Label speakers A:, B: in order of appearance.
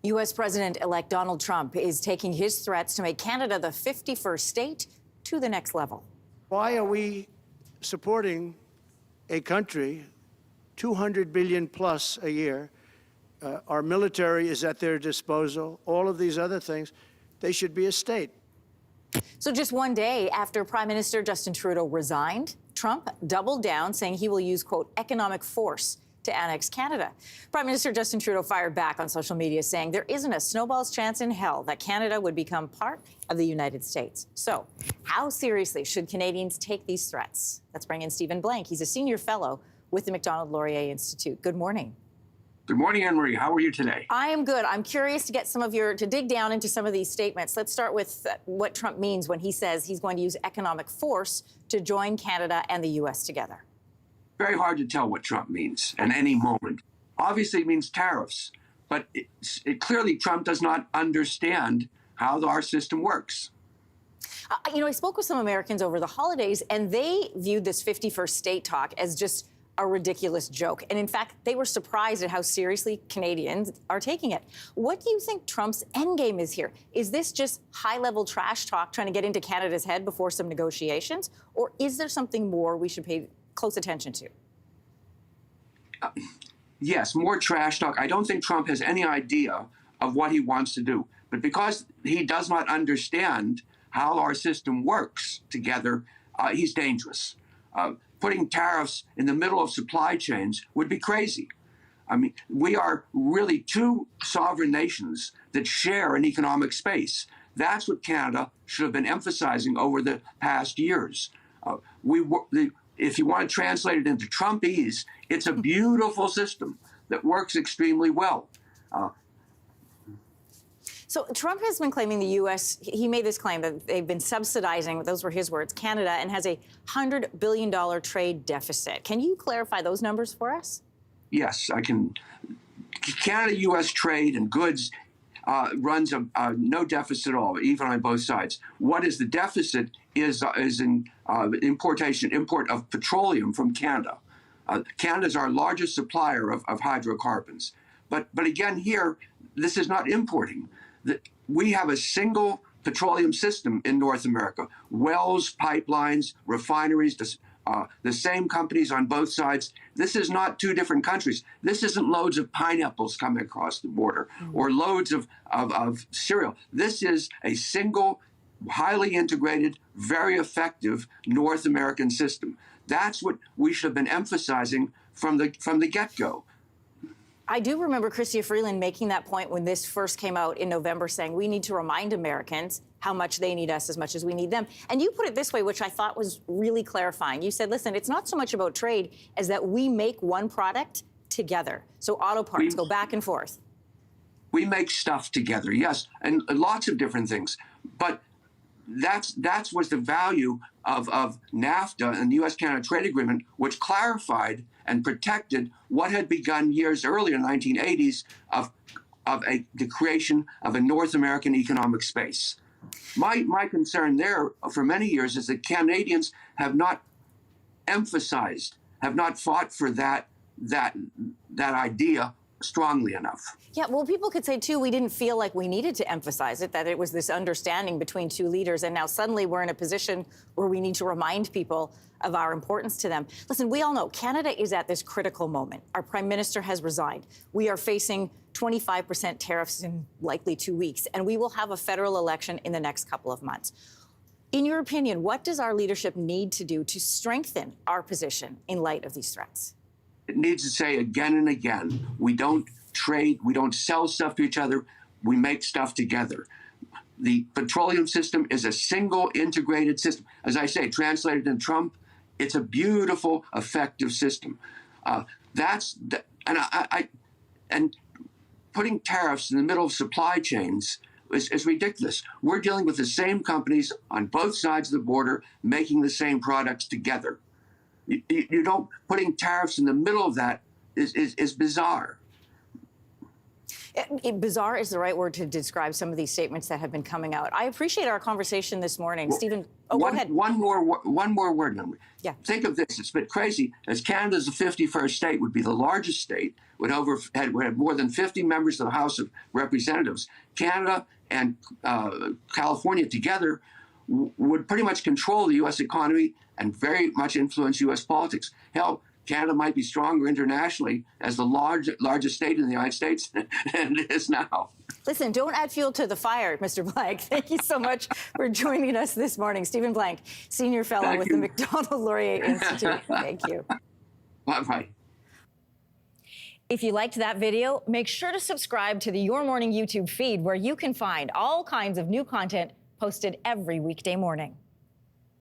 A: U.S. President-elect Donald Trump is taking his threats to make Canada the 51st state to the next level.
B: Why are we supporting a country, $200 billion plus a year? Our military is at their disposal. All of these other things, they should be a state.
A: So just one day after Prime Minister Justin Trudeau resigned, Trump doubled down, saying he will use, quote, economic force to annex Canada. Prime Minister Justin Trudeau fired back on social media, saying there isn't a snowball's chance in hell that Canada would become part of the United States. So how seriously should Canadians take these threats? Let's bring in Stephen Blank. He's a senior fellow with the Macdonald-Laurier Institute. Good morning.
C: Good morning, Anne-Marie. How are you today?
A: I am good. I'm curious to get to dig down into some of these statements. Let's start with what Trump means when he says he's going to use economic force to join Canada and the U.S. together.
C: Very hard to tell what Trump means at any moment. Obviously, it means tariffs, but clearly Trump does not understand how our system works.
A: I spoke with some Americans over the holidays, and they viewed this 51st state talk as just a ridiculous joke. And in fact, they were surprised at how seriously Canadians are taking it. What do you think Trump's endgame is here? Is this just high-level trash talk trying to get into Canada's head before some negotiations? Or is there something more we should pay close attention to?
C: Yes, more trash talk. I don't think Trump has any idea of what he wants to do. But because he does not understand how our system works together, he's dangerous. Putting tariffs in the middle of supply chains would be crazy. I mean, we are really two sovereign nations that share an economic space. That's what Canada should have been emphasizing over the past years. If you want to translate it into Trumpese, it's a beautiful system that works extremely well.
A: So Trump has been claiming the U.S., he made this claim that they've been subsidizing, those were his words, Canada, and has a $100 billion trade deficit. Can you clarify those numbers for us?
C: Yes, I can. Canada-U.S. trade and goods runs no deficit at all, even on both sides. What is the deficit is in import of petroleum from Canada. Canada is our largest supplier of hydrocarbons. But again, here, this is not importing. We have a single petroleum system in North America. Wells, pipelines, refineries, the same companies on both sides. This is not two different countries. This isn't loads of pineapples coming across the border or loads of cereal. This is a single, highly integrated, very effective North American system. That's what we should have been emphasizing from the get-go.
A: I do remember Chrystia Freeland making that point when this first came out in November, saying we need to remind Americans how much they need us as much as we need them. And you put it this way, which I thought was really clarifying. You said, listen, it's not so much about trade as that we make one product together. So auto parts go back and forth.
C: We make stuff together, yes, and lots of different things. But that's was the value of NAFTA and the U.S.-Canada Trade Agreement, which clarified and protected what had begun years earlier in the 1980s of the creation of a North American economic space. My concern there for many years is that Canadians have not emphasized, have not fought for that idea strongly enough.
A: Yeah, well, people could say, too, we didn't feel like we needed to emphasize it, that it was this understanding between two leaders, and now suddenly we're in a position where we need to remind people of our importance to them. Listen, we all know Canada is at this critical moment. Our Prime Minister has resigned. We are facing 25% tariffs in likely 2 weeks, and we will have a federal election in the next couple of months. In your opinion, what does our leadership need to do to strengthen our position in light of these threats?
C: It needs to say again and again, we don't trade, we don't sell stuff to each other, we make stuff together. The petroleum system is a single integrated system. As I say, translated in Trump, it's a beautiful, effective system. And putting tariffs in the middle of supply chains is ridiculous. We're dealing with the same companies on both sides of the border making the same products together. You don't, putting tariffs in the middle of that is bizarre.
A: Bizarre is the right word to describe some of these statements that have been coming out. I appreciate our conversation this morning. Stephen, go ahead.
C: One more word.
A: Yeah.
C: Think of this. It's a bit crazy. As Canada's the 51st state, would be the largest state, would have more than 50 members of the House of Representatives. Canada and California together would pretty much control the U.S. economy and very much influence U.S. politics. Hell, Canada might be stronger internationally as the largest state in the United States than it is now.
A: Listen, don't add fuel to the fire, Mr. Blank. Thank you so much for joining us this morning. Stephen Blank, Senior Fellow with the Macdonald-Laurier Institute. Thank you.
C: Bye-bye.
A: If you liked that video, make sure to subscribe to the Your Morning YouTube feed, where you can find all kinds of new content posted every weekday morning.